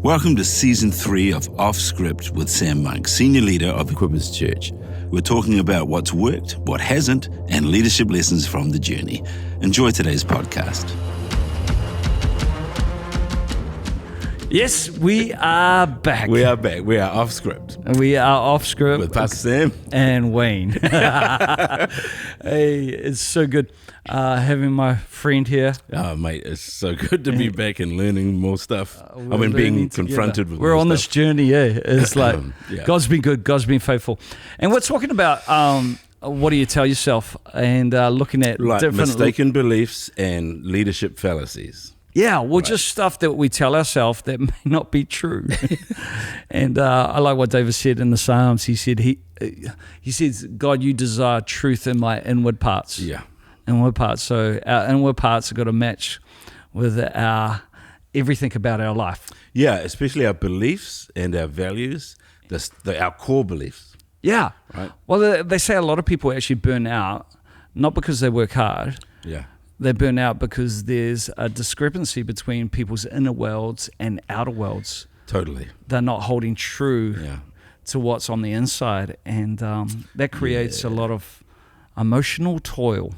Welcome to Season 3 of Off Script with Sam Monk, Senior Leader of Equippers Church. We're talking about what's worked, what hasn't, and leadership lessons from the journey. Enjoy today's podcast. Yes, we are back. We are back. We are off script. We are off script. With Pastor Sam. And Wayne. Hey, it's so good having my friend here. Oh, mate, it's so good to be back and learning more stuff. I've been being confronted with We're on stuff. This journey, yeah. It's like, yeah. God's been good, God's been faithful. And we're talking about what do you tell yourself and looking at different mistaken beliefs and leadership fallacies. Yeah, well, just stuff that we tell ourselves that may not be true. And I like what David said in the Psalms. He said, he says, God, you desire truth in my inward parts. Yeah. Inward parts. So our inward parts have got to match with everything about our life. Yeah, especially our beliefs and our values, our core beliefs. Yeah. Right. Well, they say a lot of people actually burn out, not because they work hard. Yeah. They burn out because there's a discrepancy between people's inner worlds and outer worlds. Totally. They're not holding true to what's on the inside, and that creates a lot of emotional toil.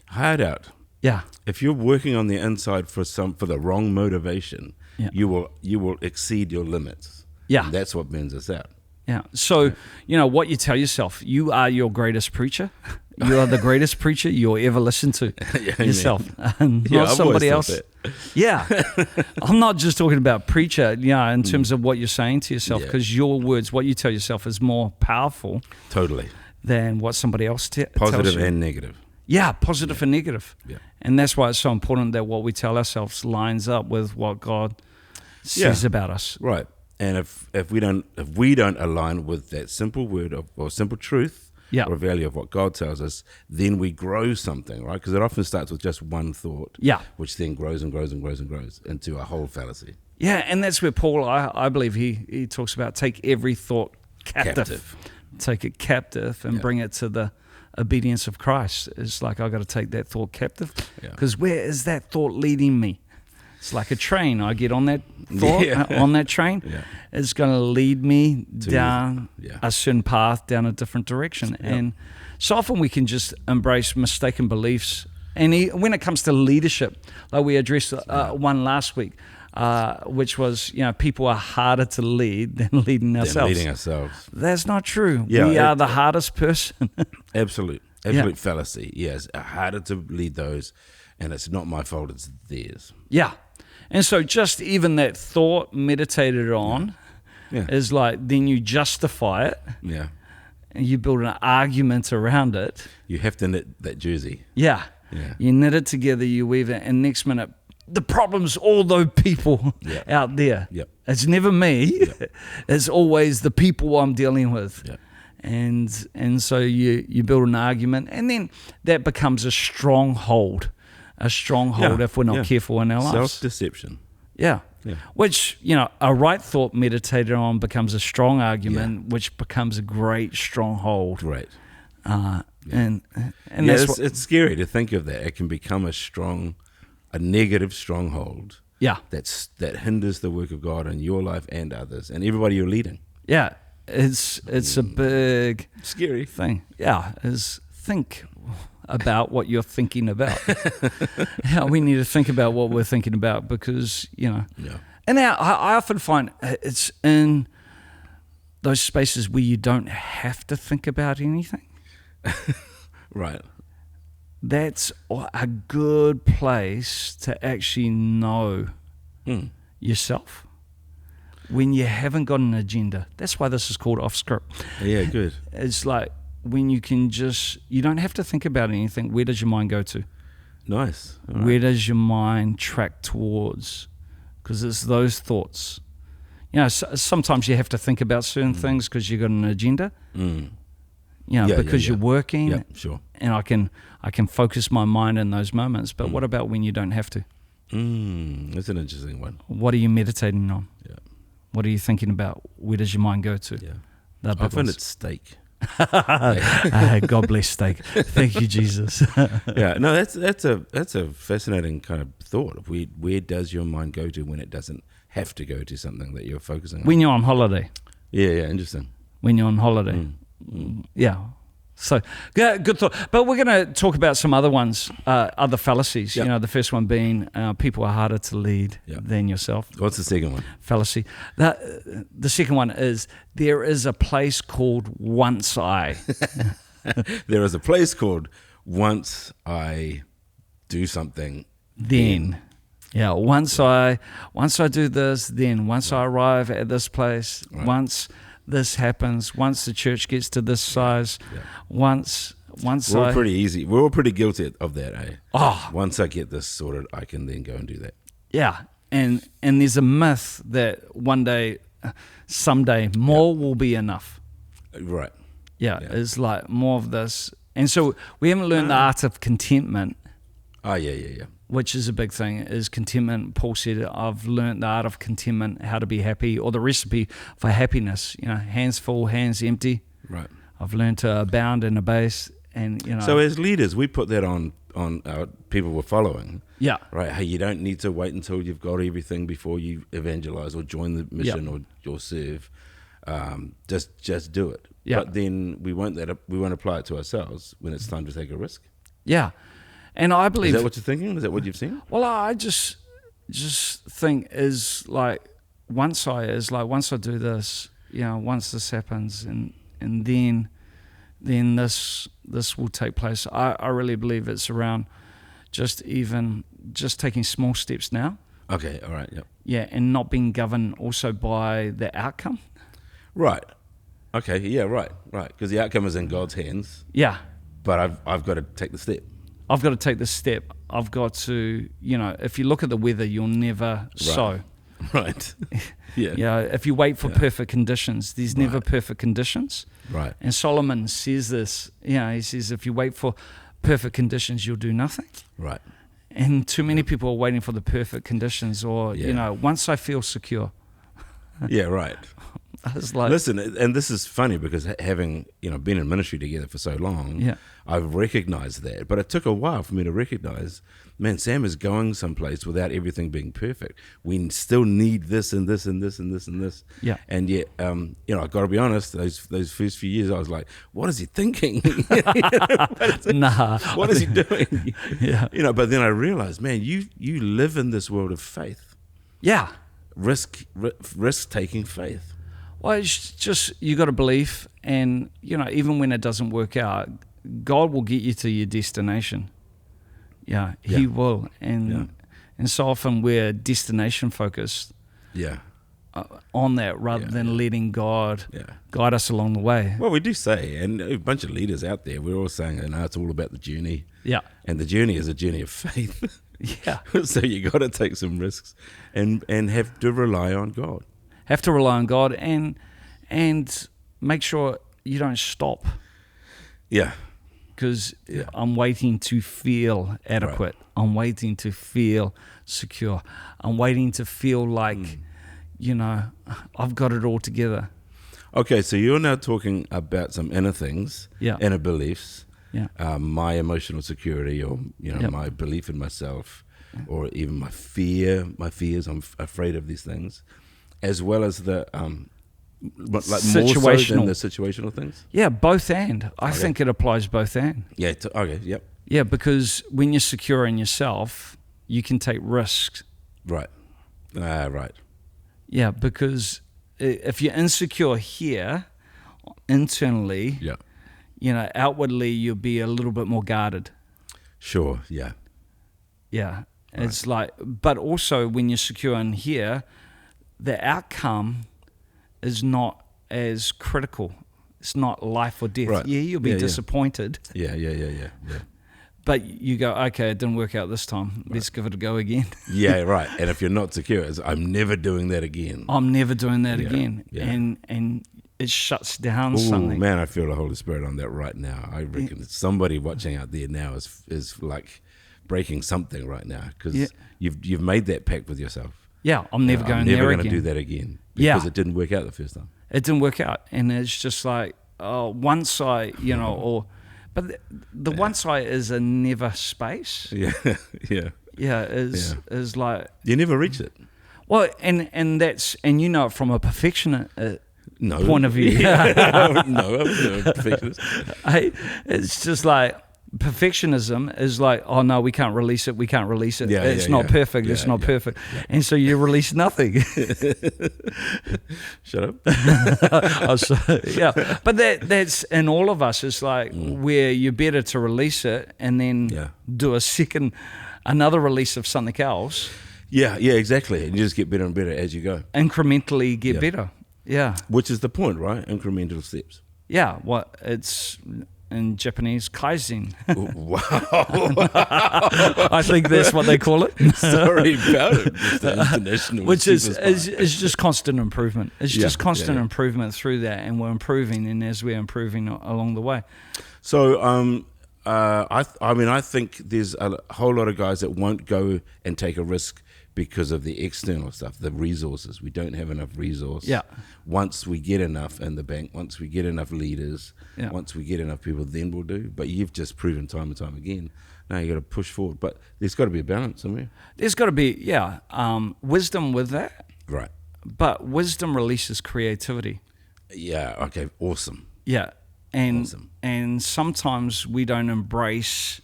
Hard out. Yeah. If you're working on the inside for the wrong motivation, you will exceed your limits. Yeah. And that's what burns us out. Yeah. So, what you tell yourself, you are your greatest preacher. You are the greatest preacher you'll ever listen to yourself, not somebody else. Yeah. I'm not just talking about preacher, in terms of what you're saying to yourself, because your words, what you tell yourself is more powerful than what somebody else tells you. Positive and negative. Yeah, positive and negative. Yeah. And that's why it's so important that what we tell ourselves lines up with what God says about us. Right. And if we don't align with that simple word or simple truth or value of what God tells us, then we grow something, right? Because it often starts with just one thought, which then grows and grows and grows and grows into a whole fallacy. Yeah, and that's where Paul, I believe he talks about take every thought captive. Take it captive and bring it to the obedience of Christ. It's like I've got to take that thought captive, because where is that thought leading me? It's like a train. I get on that thought, on that train. Yeah. It's going to lead me down a certain path, down a different direction. Yep. And so often we can just embrace mistaken beliefs. And when it comes to leadership, like we addressed one last week, which was, people are harder to lead than leading ourselves. That's not true. Yeah, we are the hardest person. Absolute fallacy. Yes, harder to lead those. And it's not my fault, it's theirs. Yeah. And so just even that thought meditated on is like, then you justify it. Yeah. And you build an argument around it. You have to knit that jersey. Yeah. You knit it together, you weave it, and next minute, the problem's all those people out there. Yep. It's never me. Yep. It's always the people I'm dealing with. Yep. And so you build an argument, and then that becomes a stronghold. If we're not careful in our lives. Self-deception. Yeah. Which, a right thought meditated on becomes a strong argument, which becomes a great stronghold. Right. And that's it's scary to think of that. It can become a negative stronghold. Yeah. That hinders the work of God in your life and others and everybody you're leading. Yeah. It's a big scary thing. Yeah. Think about what you're thinking about. We need to think about what we're thinking about, because, And now I often find it's in those spaces where you don't have to think about anything. Right. That's a good place to actually know yourself when you haven't got an agenda. That's why this is called off script. Yeah, good. It's like, when you can you don't have to think about anything. Where does your mind go to? Nice. Right. Where does your mind track towards? Because it's those thoughts. Sometimes you have to think about certain things because you've got an agenda. Because you're working. Yeah, sure. And I can focus my mind in those moments. But what about when you don't have to? That's an interesting one. What are you meditating on? Yeah. What are you thinking about? Where does your mind go to? Yeah. Often it's steak. God bless steak. Thank you, Jesus. No, that's a fascinating kind of thought. Where does your mind go to when it doesn't have to go to something that you're focusing on. When you're on holiday. Yeah, interesting. When you're on holiday. Yeah. So, good thought. But we're going to talk about some other ones, other fallacies. Yep. You know, the first one being people are harder to lead than yourself. What's the second one? Fallacy. The second one is there is a place called once I. There is a place called once I do something. Then. Yeah, once I do this, then once I arrive at this place, once this happens, once the church gets to this size, once we're all pretty easy. We're all pretty guilty of that, eh? Oh, once I get this sorted, I can then go and do that. Yeah, and there's a myth that one day, someday, more will be enough. Right. Yeah, it's like more of this, and so we haven't learned the art of contentment. Oh yeah. Which is a big thing, is contentment. Paul said, I've learned the art of contentment, how to be happy, or the recipe for happiness. You know, hands full, hands empty. Right. I've learned to abound and abase, and you know. So as leaders, we put that on our people we're following. Yeah. Right. Hey, you don't need to wait until you've got everything before you evangelize or join the mission or serve. Just do it. Yeah. But then we won't apply it to ourselves when it's time to take a risk. Yeah. And I believe... Is that what you're thinking? Is that what you've seen? Well, I just think once I do this, you know, once this happens and then this will take place. I really believe it's around just taking small steps now. Okay, all right, yep. Yeah, and not being governed also by the outcome. Right. Okay, yeah, right. Because the outcome is in God's hands. Yeah. But I've got to take the step. I've got to take this step. I've got to, you know, if you look at the weather, you'll never sow. Right. Yeah. You know, if you wait for perfect conditions, there's never perfect conditions. Right. And Solomon says this, you know, he says, if you wait for perfect conditions, you'll do nothing. Right. And too many people are waiting for the perfect conditions or, you know, once I feel secure. Yeah, right. I was like, listen, and this is funny because having, you know, been in ministry together for so long, I've recognized that. But it took a while for me to recognize, man, Sam is going someplace without everything being perfect. We still need this and this and this and this and this. Yeah. And yet, you know, I've got to be honest, those first few years I was like, what is he thinking? What is he doing? Yeah. You know, but then I realized, man, you live in this world of faith. Yeah. Risk-taking faith. Well, it's just, you got to believe, and, you know, even when it doesn't work out, God will get you to your destination. Yeah, He will. And so often we're destination focused on that rather than letting God guide us along the way. Well, we do say, and a bunch of leaders out there, we're all saying, you know, it's all about the journey. Yeah. And the journey is a journey of faith. Yeah. So you got to take some risks and have to rely on God. Have to rely on God and make sure you don't stop. Yeah. Because I'm waiting to feel adequate. Right. I'm waiting to feel secure. I'm waiting to feel like, you know, I've got it all together. Okay, so you're now talking about some inner things, inner beliefs, my emotional security, or, you know, my belief in myself, or even my fears. I'm afraid of these things, as well as the like situational. More so than the situational things. Yeah, both and. I think it applies both and. Yeah. Okay. Yep. Yeah, because when you're secure in yourself, you can take risks. Right. Right. Yeah, because if you're insecure here, internally, you know, outwardly you'll be a little bit more guarded. Sure. Yeah. Yeah. Right. It's like, but also when you're secure in here, the outcome is not as critical. It's not life or death. Right. Yeah, you'll be disappointed. Yeah. But you go, okay, it didn't work out this time. Let's give it a go again. Yeah, right. And if you're not secure, it's, I'm never doing that again. I'm never doing that again. Yeah. And it shuts down something. Man, I feel the Holy Spirit on that right now. I reckon somebody watching out there now is like breaking something right now because you've made that pact with yourself. Yeah, I'm never going there again. I'm never going to do that again because it didn't work out the first time. It didn't work out. And it's just like, once I, you know, but the once I is a never space. Yeah, is like... You never reach it. Well, and that's, and you know it from a perfectionist point of view. No, I'm not a perfectionist. It's just like perfectionism is like, oh no, we can't release it. It's not perfect. It's not perfect. Yeah. And so you release nothing. Shut up. Yeah, but that's in all of us. It's like where you're better to release it and then do another release of something else. Yeah, exactly. And you just get better and better as you go. Incrementally get better. Yeah. Which is the point, right? Incremental steps. Yeah. It's in Japanese, kaizen. Wow. I think that's what they call it. Sorry about it. Just the international. Which is just constant improvement. It's just constant improvement through that, and we're improving, and as we're improving along the way. So, I think there's a whole lot of guys that won't go and take a risk because of the external stuff, the resources. We don't have enough resource. Yeah. Once we get enough in the bank, once we get enough leaders, once we get enough people, then we'll do. But you've just proven time and time again, now you got to push forward. But there's got to be a balance somewhere. There's got to be, wisdom with that. Right. But wisdom releases creativity. Yeah, okay, awesome. Yeah. And sometimes we don't embrace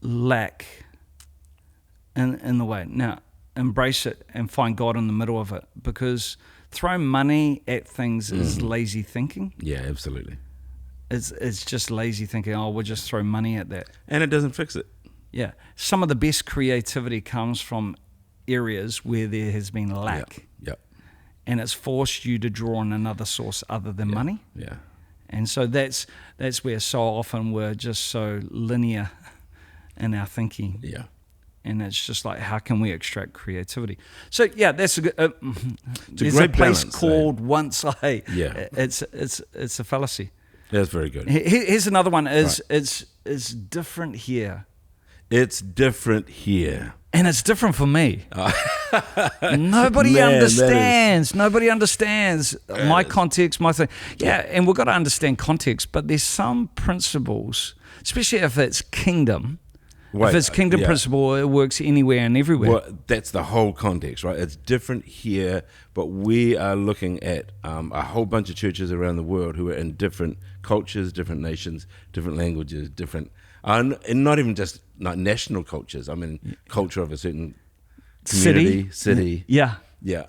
lack in the way. Now, embrace it and find God in the middle of it, because throwing money at things is lazy thinking. Yeah, absolutely. It's just lazy thinking, oh, we'll just throw money at that. And it doesn't fix it. Yeah. Some of the best creativity comes from areas where there has been lack. Yeah. And it's forced you to draw on another source other than money. Yeah. And so that's where so often we're just so linear in our thinking. Yeah. And it's just like, how can we extract creativity? So yeah, that's a good. There's a a place balance, called Once I. Yeah. It's a fallacy. That's very good. Here's another one. It's different here. It's different here. And it's different for me. Nobody understands. Nobody understands my context, my thing. Yeah, and we've got to understand context, but there's some principles, especially if it's kingdom. If it's kingdom principle, it works anywhere and everywhere. Well, that's the whole context, right? It's different here, but we are looking at a whole bunch of churches around the world who are in different cultures, different nations, different languages, different, and not even just national cultures. I mean, culture of a certain community, city. Yeah. Yeah.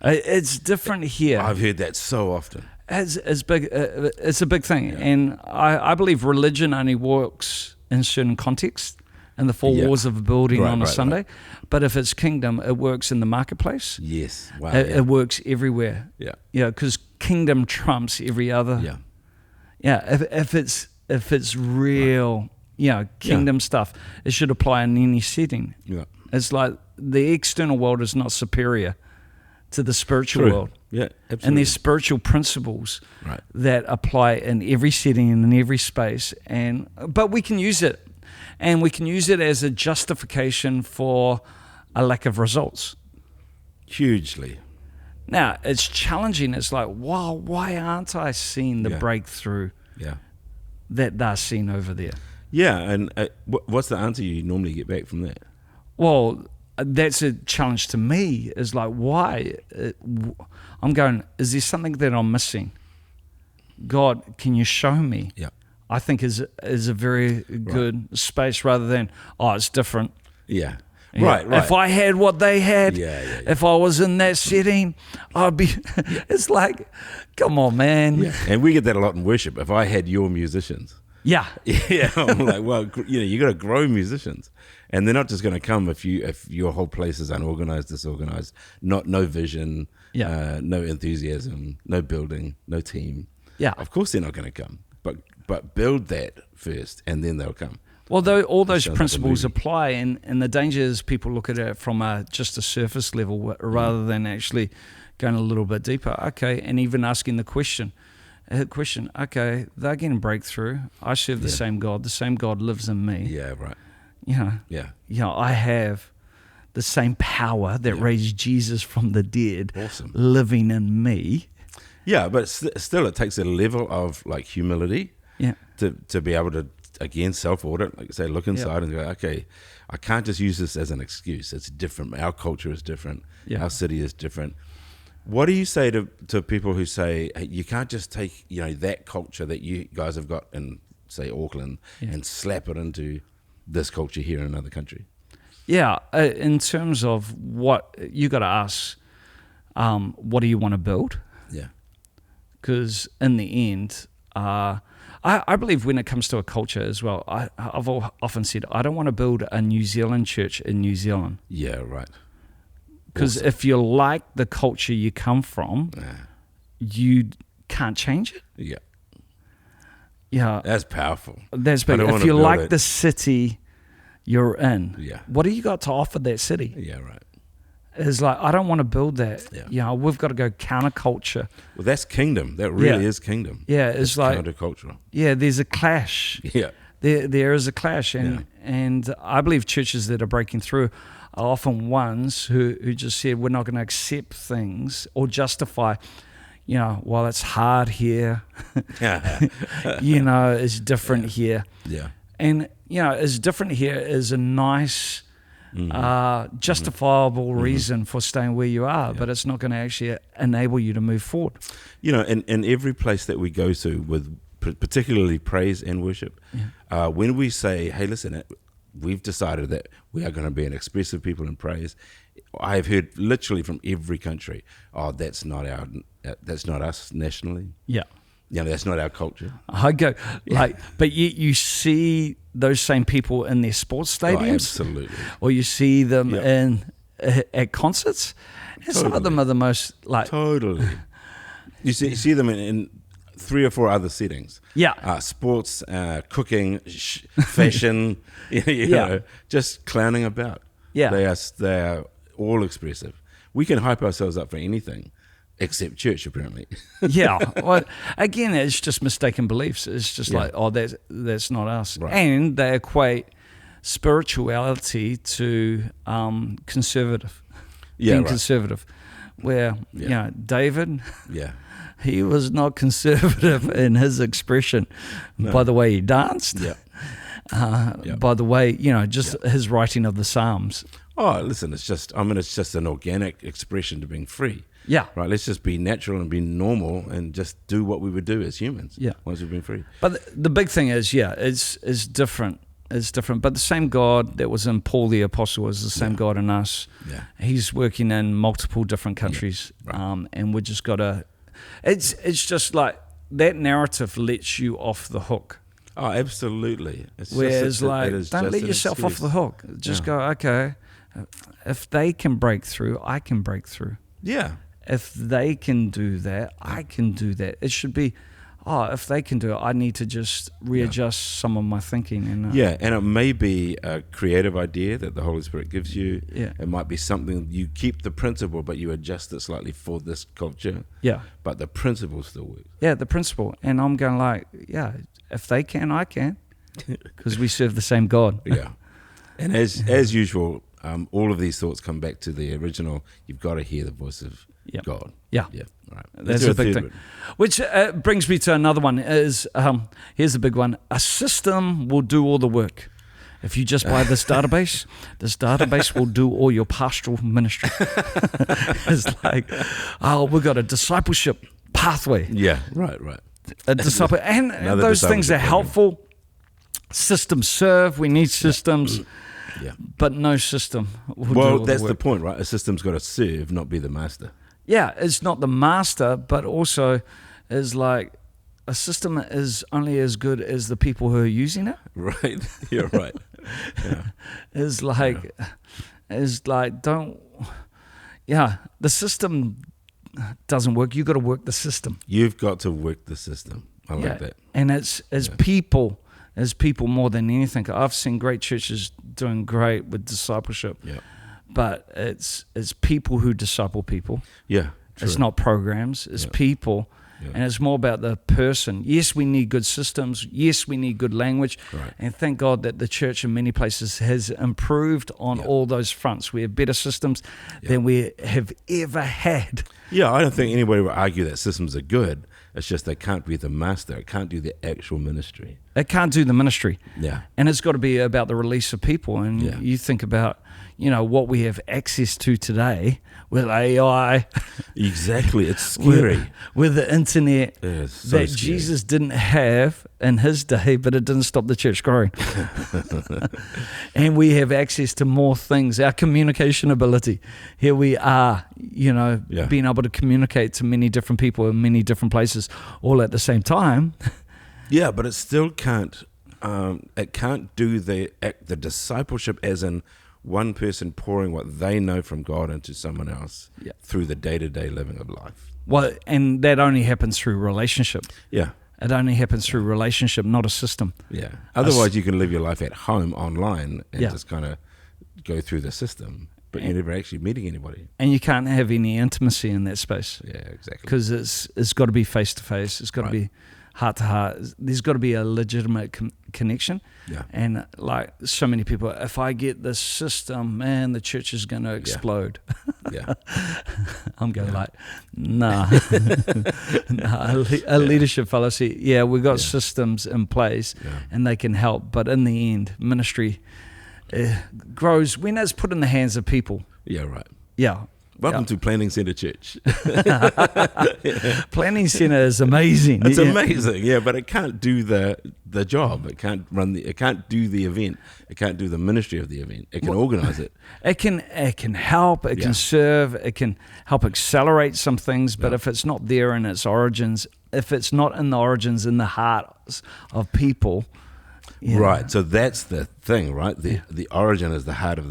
It's different here. I've heard that so often. It's big. It's a big thing, and I believe religion only works in certain contexts. In the four walls of a building on a Sunday. Right. But if it's kingdom, it works in the marketplace. Yes. Wow. It works everywhere. Yeah. Yeah, because kingdom trumps every other. Yeah. Yeah. If it's real, kingdom stuff, it should apply in any setting. Yeah. It's like the external world is not superior to the spiritual world. Yeah, absolutely. And there's spiritual principles that apply in every setting and in every space. But we can use it. And we can use it as a justification for a lack of results. Hugely. Now, it's challenging. It's like, wow, why aren't I seeing the breakthrough that they're seeing over there? Yeah, and what's the answer you normally get back from that? Well, that's a challenge to me. Is like, why? I'm going, is there something that I'm missing? God, can you show me? Yeah. I think is a very good space rather than, it's different. Yeah. Right. If I had what they had, if I was in that setting, I'd be, it's like, come on, man. Yeah. And we get that a lot in worship. If I had your musicians. Yeah. Yeah. I'm like, well, you got to grow musicians. And they're not just going to come if your whole place is unorganized, disorganized, no vision, no enthusiasm, no building, no team. Yeah. Of course they're not going to come. But build that first, and then they'll come. Well, all those principles apply, and the danger is people look at it from just a surface level rather than actually going a little bit deeper. Okay, and even asking the question. Okay, they're getting breakthrough. I serve the same God. The same God lives in me. Yeah, right. I have the same power that raised Jesus from the dead, living in me. Yeah, but still, it takes a level of like humility to be able to, again, self-audit, like I say, look inside and go, okay, I can't just use this as an excuse. It's different. Our culture is different. Yeah. Our city is different. What do you say to people who say, hey, you can't just take, that culture that you guys have got in, say, Auckland and slap it into this culture here in another country? Yeah, in terms of what you got to ask, what do you want to build? Yeah. Because in the end, I believe when it comes to a culture as well, I've often said, I don't want to build a New Zealand church in New Zealand. Yeah, right. Because if you like the culture you come from, you can't change it. Yeah. Yeah. That's powerful. That's big. If you like the city you're in, what do you got to offer that city? Yeah, right. It's like, I don't want to build that. Yeah. We've got to go counterculture. Well, that's kingdom. That really is kingdom. Yeah, it's like countercultural. Yeah, there's a clash. Yeah. There is a clash. And I believe churches that are breaking through are often ones who just said, we're not going to accept things or justify, well, it's hard here, it's different here. Yeah. And, it's different here is a nice, justifiable reason for staying where you are, but it's not going to actually enable you to move forward. In every place that we go to with particularly praise and worship, when we say, hey, listen, we've decided that we are going to be an expressive people in praise. I have heard literally from every country, that's not us nationally. Yeah. That's not our culture. I go, but you see those same people in their sports stadiums. Absolutely. Or you see them at concerts. And some of them are the most Totally. You see them in 3 or 4 other settings. Yeah. Sports, cooking, fashion, just clowning about. Yeah. They are all expressive. We can hype ourselves up for anything except church, apparently. Yeah. Well, again, it's just mistaken beliefs. It's just that's not us. Right. And they equate spirituality to conservative. Being conservative. Where, David... Yeah. He was not conservative in his expression by the way he danced, by the way, his writing of the Psalms. Oh, listen, it's just an organic expression to being free. Yeah. Right, let's just be natural and be normal and just do what we would do as humans once we've been free. But the big thing is, it's different. It's different. But the same God that was in Paul the Apostle is the same God in us. Yeah. He's working in multiple different countries, and we just got to... It's just like that narrative lets you off the hook. Oh, absolutely. Whereas don't let yourself off the hook. Just go, okay, if they can break through, I can break through. Yeah. If they can do that, I can do that. It should be, if they can do it, I need to just readjust some of my thinking. And it may be a creative idea that the Holy Spirit gives you. Yeah. It might be something, you keep the principle, but you adjust it slightly for this culture. Yeah. But the principle still works. Yeah, the principle. And I'm going if they can, I can. Because we serve the same God. Yeah. And as usual, all of these thoughts come back to the original, you've got to hear the voice of God. Yeah. Yeah. All right. That's a big thing. Which brings me to another one is, here's the big one. A system will do all the work. If you just buy this database will do all your pastoral ministry. It's like, we've got a discipleship pathway. Yeah, right. A disciple, and those things are helpful. Systems serve. We need systems. Yeah. But no system will do all that's the the work. point, right? A system's got to serve, not be the master. Yeah, it's not the master, but also is like a system is only as good as the people who are using it. Right. You're right. Yeah. The system doesn't work. You got to work the system. You've got to work the system. I like that. And it's people more than anything. I've seen great churches doing great with discipleship. Yeah. But it's people who disciple people. Yeah. True. It's not programs. It's people. Yeah. And it's more about the person. Yes, we need good systems. Yes, we need good language. Right. And thank God that the church in many places has improved on all those fronts. We have better systems than we have ever had. Yeah, I don't think anybody would argue that systems are good. It's just they can't be the master. It can't do the actual ministry. It can't do the ministry. Yeah. And it's got to be about the release of people. And you think about, what we have access to today with AI. Exactly. It's scary. With the internet so scary. Jesus didn't have in his day, but it didn't stop the church growing. And we have access to more things. Our communication ability. Here we are, being able to communicate to many different people in many different places all at the same time. Yeah, but it still can't. It can't do the discipleship as in one person pouring what they know from God into someone else through the day-to-day living of life. Well, and that only happens through relationship. Yeah. It only happens through relationship, not a system. Yeah. Otherwise, you can live your life at home online and just kind of go through the system, but you're never actually meeting anybody. And you can't have any intimacy in that space. Yeah, exactly. Because it's got to be face-to-face. It's got to be heart-to-heart. There's got to be a legitimate connection. Yeah. And like so many people, if I get this system, man, the church is going to explode. Yeah. I'm going nah. A leadership fallacy. Yeah, we've got systems in place and they can help. But in the end, ministry grows when it's put in the hands of people. Yeah, right. Yeah. Welcome to Planning Center Church. Planning Center is amazing. It's amazing, but it can't do the job. It can't it can't do the event. It can't do the ministry of the event. It can organize it. It can help. It can serve. It can help accelerate some things. But if it's not there in its origins, if it's not in the origins in the hearts of people, right. So that's the thing, right? The origin is the heart of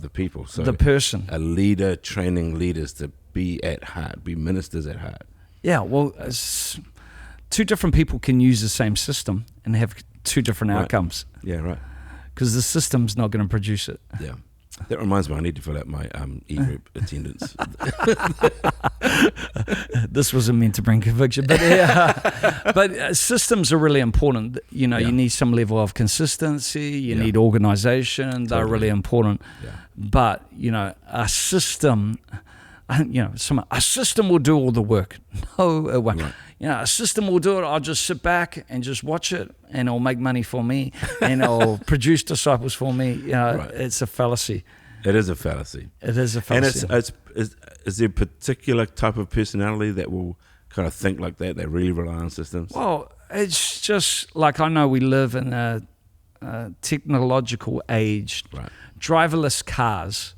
the people. So the person, a leader training leaders to be at heart, be ministers at heart. Yeah, well, two different people can use the same system and have two different outcomes. Yeah, right. Because the system's not going to produce it. Yeah. That reminds me, I need to fill out my e-group attendance. This wasn't meant to bring conviction, but systems are really important. You need some level of consistency. You need organization. They're really important. Yeah. But a system. A system will do all the work. No way. Right. A system will do it. I'll just sit back and just watch it, and it'll make money for me, and it'll produce disciples for me. It's a fallacy. It is a fallacy. It is a fallacy. And is there a particular type of personality that will kind of think like that really rely on systems? Well, it's just like I know we live in a technological age. Right. Driverless cars.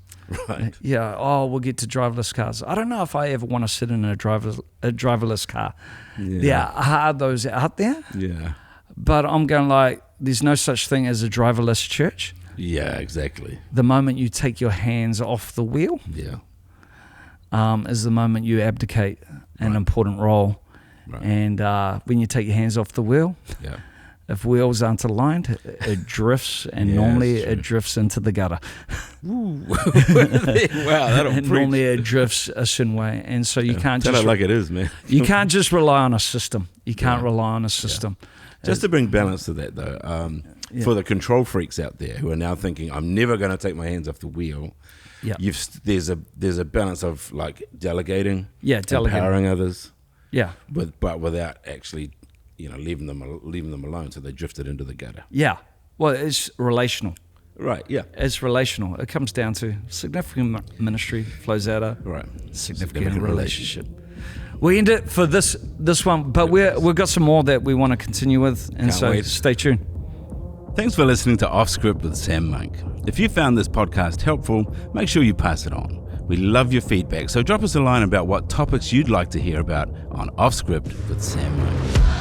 Right. Yeah. Oh, we'll get to driverless cars. I don't know if I ever want to sit in a driverless car. Yeah. Are those out there? Yeah. But I'm going there's no such thing as a driverless church. Yeah, exactly. The moment you take your hands off the wheel, is the moment you abdicate an important role. Right. And when you take your hands off the wheel, if wheels aren't aligned, it drifts, and normally it drifts into the gutter. Wow, that'll preach. Normally it drifts a certain way, and so you can't tell just it like it is, man. You can't just rely on a system. You can't rely on a system. Just to bring balance to that, though, for the control freaks out there who are now thinking, "I'm never going to take my hands off the wheel." Yeah, there's a balance of delegating, empowering others, but without actually. Leaving them alone, so they drifted into the gutter. Yeah, well, it's relational. Right. Yeah, it's relational. It comes down to significant ministry flows out of significant relationship. We end it for this one, but we've got some more that we want to continue with, and stay tuned. Thanks for listening to Off Script with Sam Monk. If you found this podcast helpful, make sure you pass it on. We love your feedback, so drop us a line about what topics you'd like to hear about on Off Script with Sam Monk.